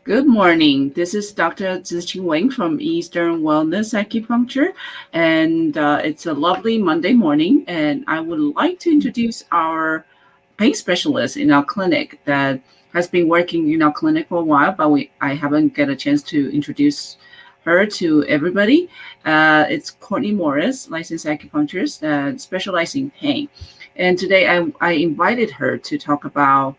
Good morning. This is Dr. Ziqing Wang from Eastern Wellness Acupuncture, and it's a lovely Monday morning. And I would like to introduce our pain specialist in our clinic that has been working in our clinic for a while, but I haven't get a chance to introduce her to everybody. It's Cortnae Morris, licensed acupuncturist that specializes in pain. And today I invited her to talk about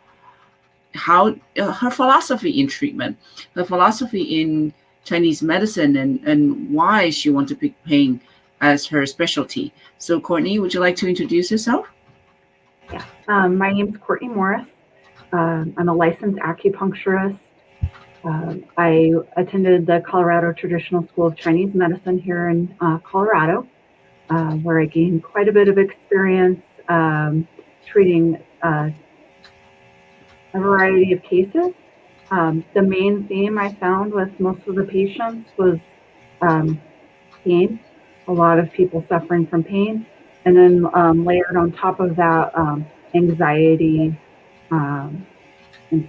how her philosophy in treatment, her philosophy in Chinese medicine, and why she wants to pick pain as her specialty. So, Courtney, would you like to introduce yourself? Yeah. My name is Cortnae Morris. I'm a licensed acupuncturist. I attended the Colorado Traditional School of Chinese Medicine here in Colorado, where I gained quite a bit of experience treating a variety of cases. The main theme I found with most of the patients was um, pain, a lot of people suffering from pain, and then layered on top of that, anxiety um, and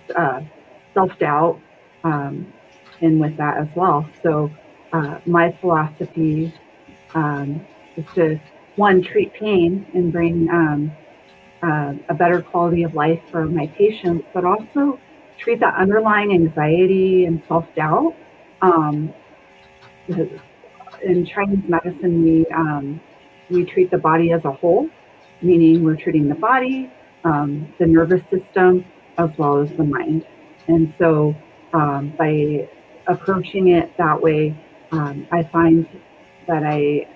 self-doubt, um, and with that as well. So my philosophy is to, one, treat pain and bring a better quality of life for my patients, but also treat that underlying anxiety and self-doubt. Um, in Chinese medicine, we treat the body as a whole, meaning we're treating the body, the nervous system, as well as the mind. And so, by approaching it that way, I find that I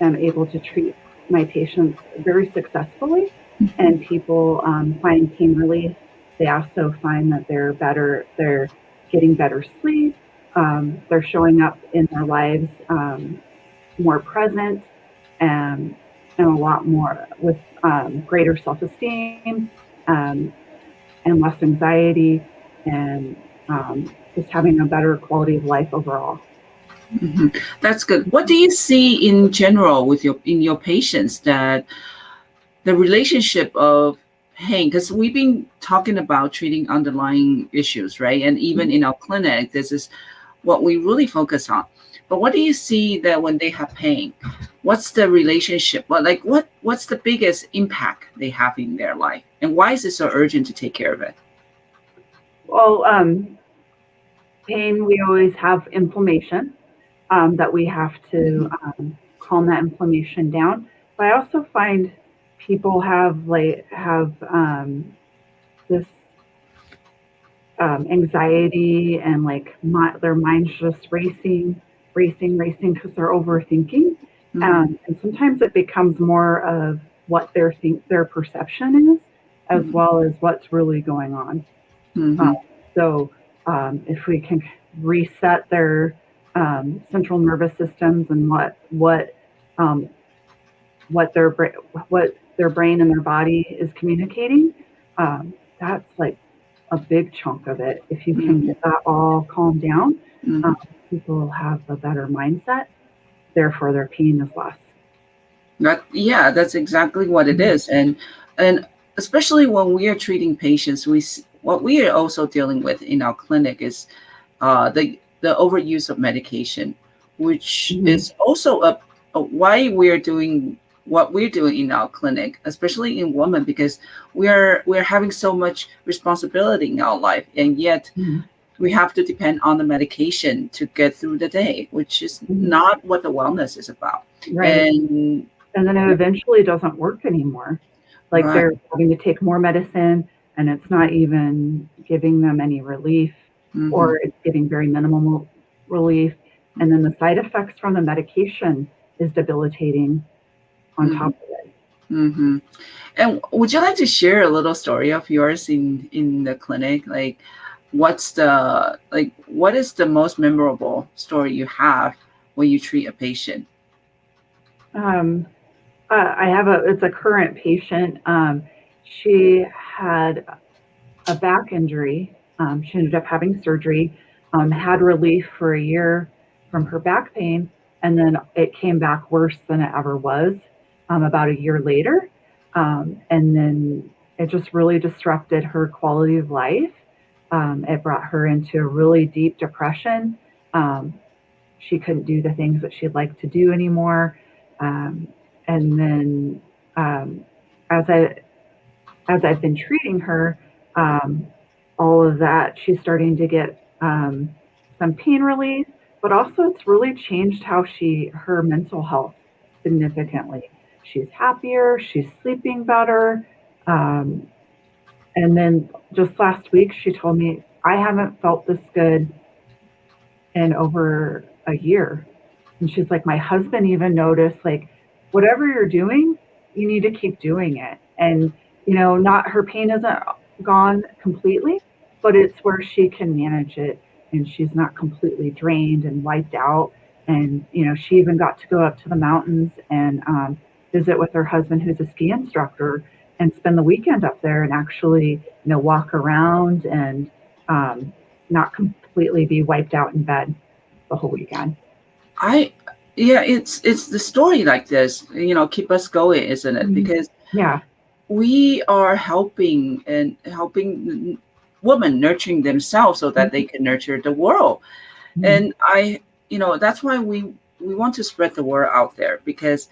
am able to treat my patients very successfully, and people find pain relief. They also find that they're better, they're getting better sleep, they're showing up in their lives more present, and a lot more with greater self esteem, um, and less anxiety, and just having a better quality of life overall. Mhm. That's good. What do you see in general with your patients that the relationship of pain? Because we've been talking about treating underlying issues, right? And even in our clinic, this is what we really focus on. But what do you see that when they have pain, what's the relationship? What's the biggest impact they have in their life, and why is it so urgent to take care of it? Well, pain, we always have inflammation that we have to Mhm. calm that inflammation down. But I also find people have this anxiety, and like their mind's just racing because they're overthinking. Mhm. And sometimes it becomes more of what their perception is, as Mhm. well as what's really going on. Uh, Mhm. so if we can reset their central nervous systems, and um, what their brain and their body is communicating, that's like a big chunk of it. If you can Mhm. get that all calmed down, um, Mhm. people will have a better mindset. Therefore, their pain is less. Yeah, that's exactly what it is, and especially when we are treating patients, what we are also dealing with in our clinic is the overuse of medication, which Mm-hmm. is also a why we're doing what we're doing in our clinic, especially in women, because we're having so much responsibility in our life, and yet Mm-hmm. we have to depend on the medication to get through the day, which is Mm-hmm. not what the wellness is about. Right. And And then it eventually doesn't work anymore. Like right. they're having to take more medicine, and it's not even giving them any relief, Mm-hmm. or it's giving very minimal relief. And then the side effects from the medication is debilitating on Mm-hmm. top of it. Mm-hmm. And would you like to share a little story of yours in the clinic? What is the most memorable story you have when you treat a patient? Um, I have it's a current patient. She had a back injury. She ended up having surgery, had relief for a year from her back pain, and then it came back worse than it ever was about a year later. And then it just really disrupted her quality of life. It brought her into a really deep depression. Um, she couldn't do the things that she'd like to do anymore. Um, and then um, as I as I've been treating her, um, all of that, she's starting to get some pain relief, but also it's really changed how her mental health significantly. She's happier, she's sleeping better. Um, and then just last week, she told me, I haven't felt this good in over a year. And she's like, my husband even noticed, like, whatever you're doing, you need to keep doing it. And, not her pain isn't gone completely, but it's where she can manage it and she's not completely drained and wiped out. And, she even got to go up to the mountains and visit with her husband, who's a ski instructor, and spend the weekend up there and actually, walk around and um, not completely be wiped out in bed the whole weekend. I Yeah, it's the story like this, keep us going, isn't it? Mhm. Because Yeah. we are helping women nurturing themselves so that they Mhm. can nurture the world. Mhm. And that's why we want to spread the word out there, because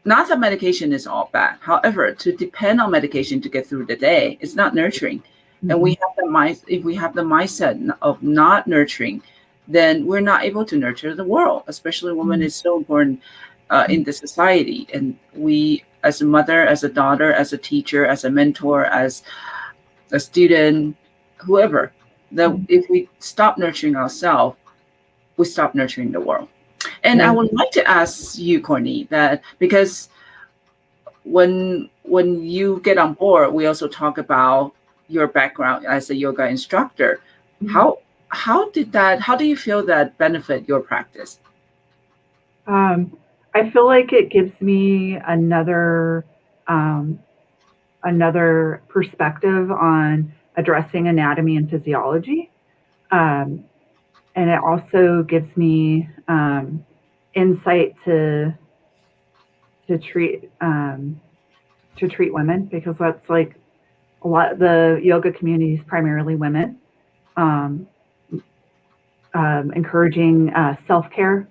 not that medication is all bad. However, to depend on medication to get through the day, it's not nurturing. And we Mhm. have the mind if we have the mindset of not nurturing, then we're not able to nurture the world. Especially women Mhm. is so important in the society. And we, as a mother, as a daughter, as a teacher, as a mentor, as a student, whoever, that Mhm. if we stop nurturing ourselves, we stop nurturing the world. And I Yeah. would like to ask you, Courtney, that because when you get on board, we also talk about your background as a yoga instructor. Mhm. How do you feel that benefit your practice? Um, I feel like it gives me um, another perspective on addressing anatomy and physiology. Um, and it also gives me insight to treat um, to treat women because that's like a lot. The yoga community is primarily women. Um, Encouraging self care.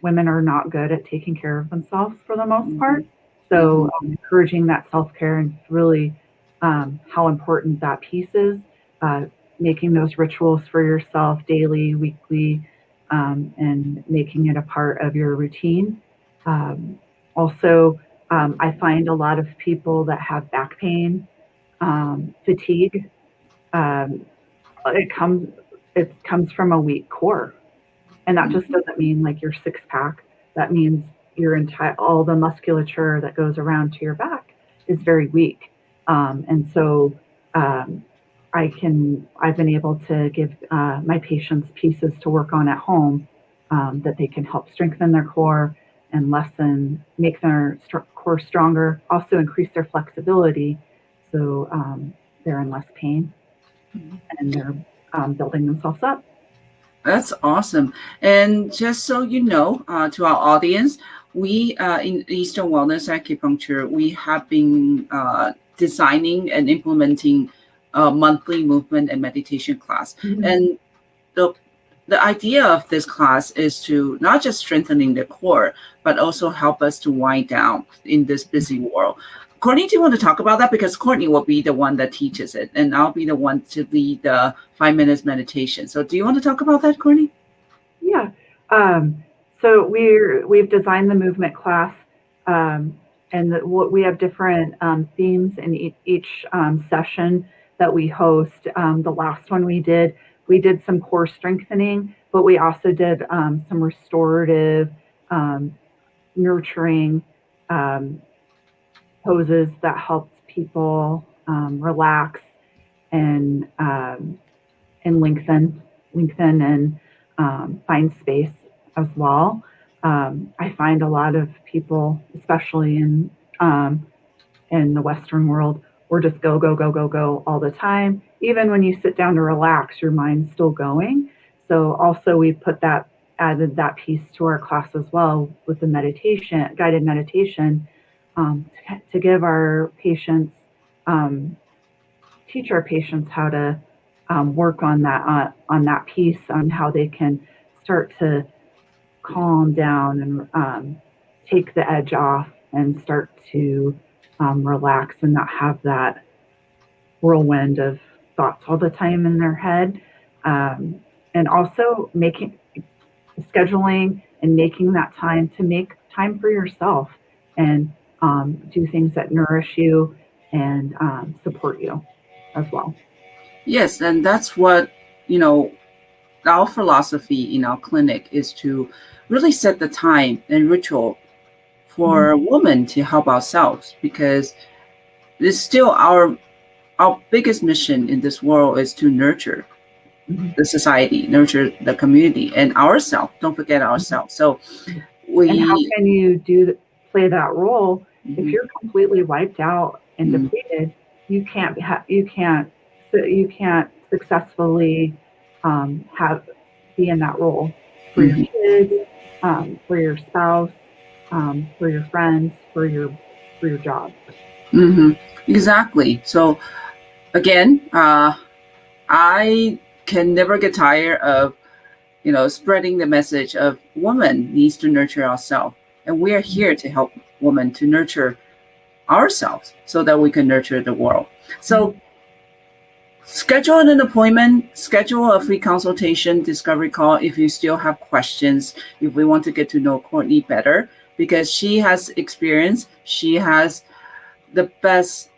Women are not good at taking care of themselves for the most Hmm. part. So, Hmm. encouraging that self care and really how important that piece is. Uh, Making those rituals for yourself daily, weekly, and making it a part of your routine. Um, Also, I find a lot of people that have back pain, fatigue. Um, it comes it comes from a weak core, and that just doesn't mean like your six pack. That means your entire all the musculature that goes around to your back is very weak. And so um, I've been able to give my patients pieces to work on at home that they can help strengthen their core and make their core stronger, also increase their flexibility so they're in less pain and they're building themselves up. That's awesome. And just so you know, to our audience, we in Eastern Wellness Acupuncture, we have been designing and implementing a monthly movement and meditation class. Mhm. And the the idea of this class is to not just strengthening the core, but also help us to wind down in this busy world. Courtney, do you want to talk about that? Because Courtney will be the one that teaches it, and I'll be the one to lead the 5 minutes meditation. So, do you want to talk about that, Courtney? Yeah. Um, so we've designed the movement class, um, and what we have different themes in each session that we host. The last one we did some core strengthening, but we also did some restorative, um, nurturing um, poses that helped people relax and lengthen and find space as well. I find a lot of people, especially um, in the Western world, we're just go go go go go all the time. Even when you sit down to relax, your mind's still going. So also we added that piece to our class as well with the guided meditation, to give our patients um, teach our patients how to work on that piece, on how they can start to calm down and take the edge off and start to relax and not have that whirlwind of thoughts all the time in their head. And also making scheduling and making that time to make time for yourself and do things that nourish you and support you as well. Yes, and that's what, you know, our philosophy in our clinic is to really set the time and ritual Mhm, for women to help ourselves, because it's still our biggest mission in this world is to nurture mhm, the society, nurture the community, and ourselves. Don't forget mhm. ourselves. So And how we, can you play that role if mhm, you're completely wiped out and mhm, depleted? You can't successfully have be in that role for your mhm, kids, for your spouse, for your friends, for your job. mhm. Exactly. So again, I can never get tired of, spreading the message of women needs to nurture ourselves, and we are here to help women to nurture ourselves so that we can nurture the world. So Mhm. schedule an appointment, schedule a free consultation, discovery call if you still have questions, if we want to get to know Cortnae better, because she has experience, she has the best,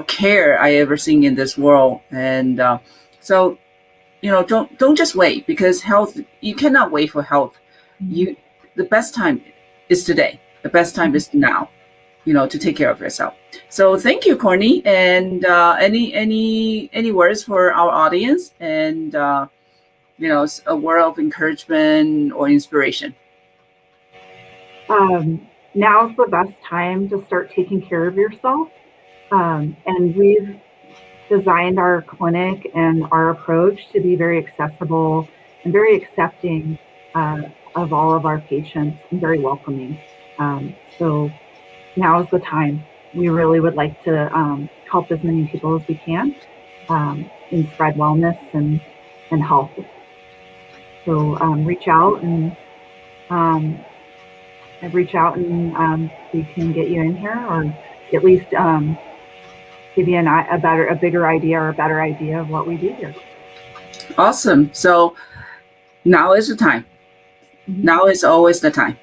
care I ever seen in this world. And so, don't just wait, because health, you cannot wait for health. Mhm. You The best time is today. The best time Mhm. is now, to take care of yourself. So thank you, Corny. And any words for our audience, and a word of encouragement or inspiration. Now's the best time to start taking care of yourself. And we've designed our clinic and our approach to be very accessible and very accepting uh, of all of our patients and very welcoming. So now is the time. We really would like to help as many people as we can and spread wellness and health. So um, reach out and we can get you in here or at least give you a bigger idea or a better idea of what we do here. Awesome. So now is the time. Mhm. Now is always the time.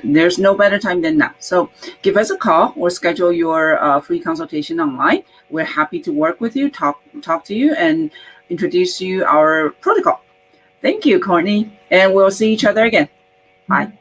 There's no better time than now. So give us a call or schedule your free consultation online. We're happy to work with you, talk to you, and introduce you our protocol. Thank you, Courtney, and we'll see each other again. Bye. Mhm.